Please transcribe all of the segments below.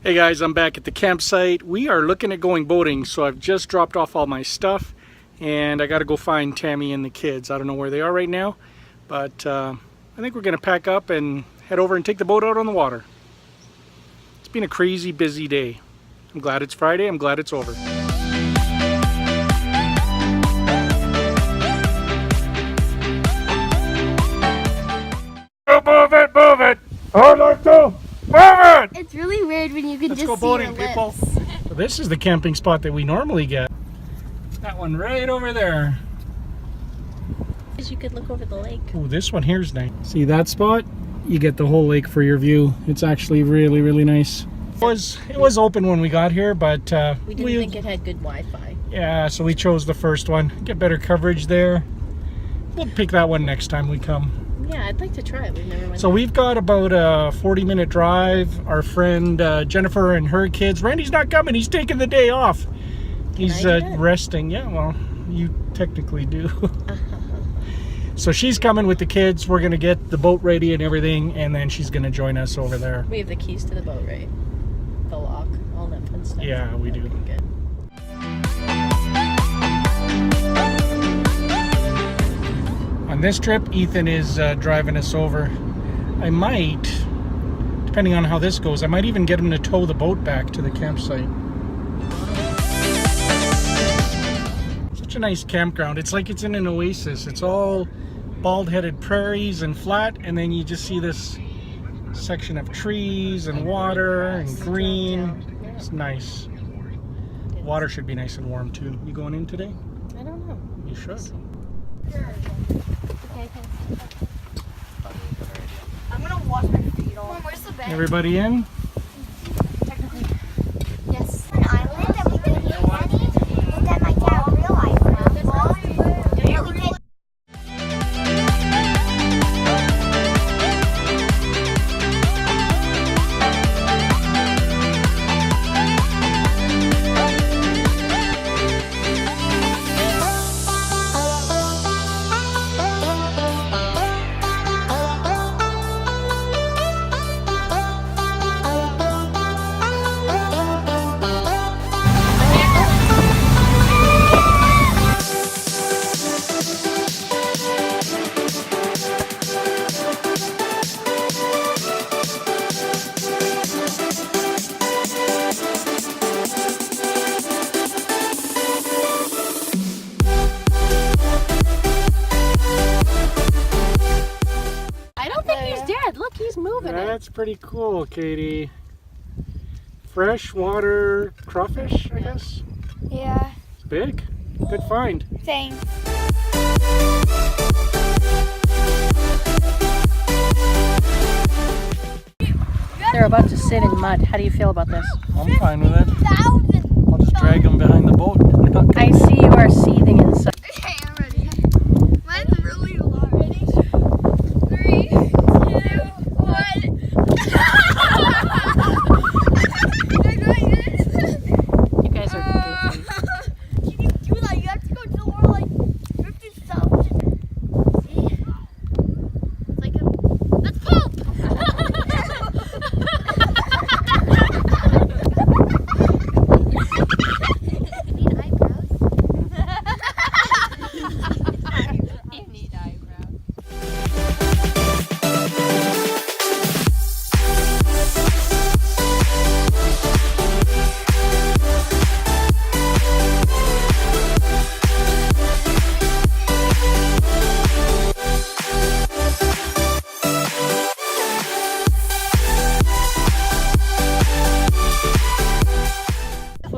Hey guys, I'm back at the campsite. We are looking at going boating, so I've just dropped off all my stuff and I gotta go find Tammy and the kids. I don't know where they are right now, but I think we're gonna pack up and head over and take the boat out on the water. It's been a crazy busy day. I'm glad it's Friday. I'm glad it's over. Move it, move it! Hold on, go! Move it! It's really weird when you can just go see boating, your people. lips. So this is the camping spot that we normally get. That one right over there. You could look over the lake. Oh, this one here's nice. See that spot? You get the whole lake for your view. It's actually really, really nice. It was open when we got here, but we didn't think it had good Wi-Fi. Yeah, so we chose the first one. Get better coverage there. We'll pick that one next time we come. Yeah, I'd like to try it. We've never went. So we've got about a 40-minute drive. Our friend Jennifer and her kids. Randy's not coming. He's taking the day off. He's resting. Yeah, well, you technically do. So she's coming with the kids. We're going to get the boat ready and everything, and then she's going to join us over there. We have the keys to the boat, right? The lock, all that fun stuff. Yeah, we do. Good. On this trip, Ethan is driving us over. I might, depending on how this goes, I might even get him to tow the boat back to the campsite. Such a nice campground. It's like it's in an oasis. It's all bald-headed prairies and flat, and then you just see this section of trees and water and green. It's nice. Water should be nice and warm too. You going in today? I don't know. You should. Okay, I'm gonna wash my feet off. Where's the bed? Everybody in? Yes. An island and we could use any, but then my dad realized that. Yeah, we did. look, he's moving it. That's pretty cool, Katie. Freshwater crawfish, I guess? Yeah. It's big. Good find. Thanks. They're about to sit in mud. How do you feel about this? I'm fine with it. I'll just drag them behind the boat. I see you are seething inside. Okay, I'm ready. Mine's really low. Ready? 3, 2, 1. You guys are goofy. You can do that. You have to go to the water like 50,000. See? It's like a... Let's poop!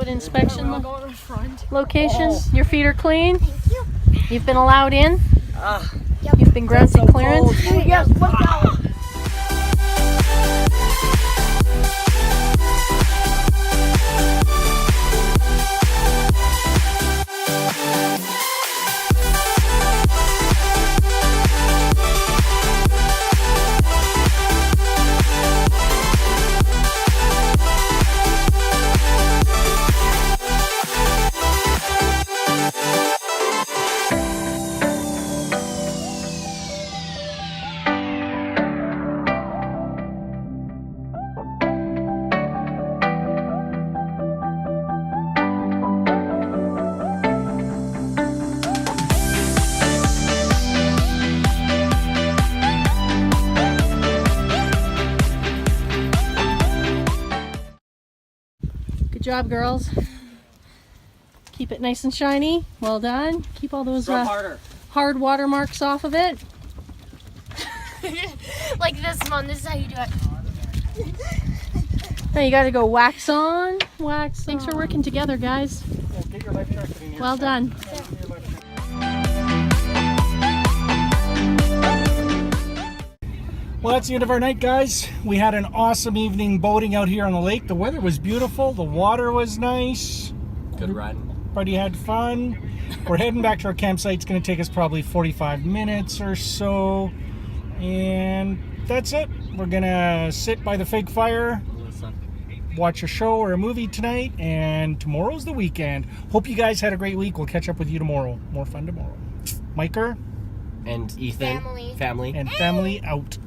Inspection location. Your feet are clean. Thank you. You've been allowed in. Yep. You've been granted clearance. Yes, let's go. job, girls. Keep it nice and shiny. Well done. Keep all those hard water marks off of it. Like this one. This is how you do it. Now you got to go wax on, wax. Thanks for working together, guys. Get your life jacket in here. Well done. Well, that's the end of our night, guys. We had an awesome evening boating out here on the lake. The weather was beautiful. The water was nice. Good ride. Everybody had fun. We're heading back to our campsite. It's going to take us probably 45 minutes or so. And that's it. We're going to sit by the fake fire, watch a show or a movie tonight, and tomorrow's the weekend. Hope you guys had a great week. We'll catch up with you tomorrow. More fun tomorrow. Miker And Ethan. Family. Family. and family out.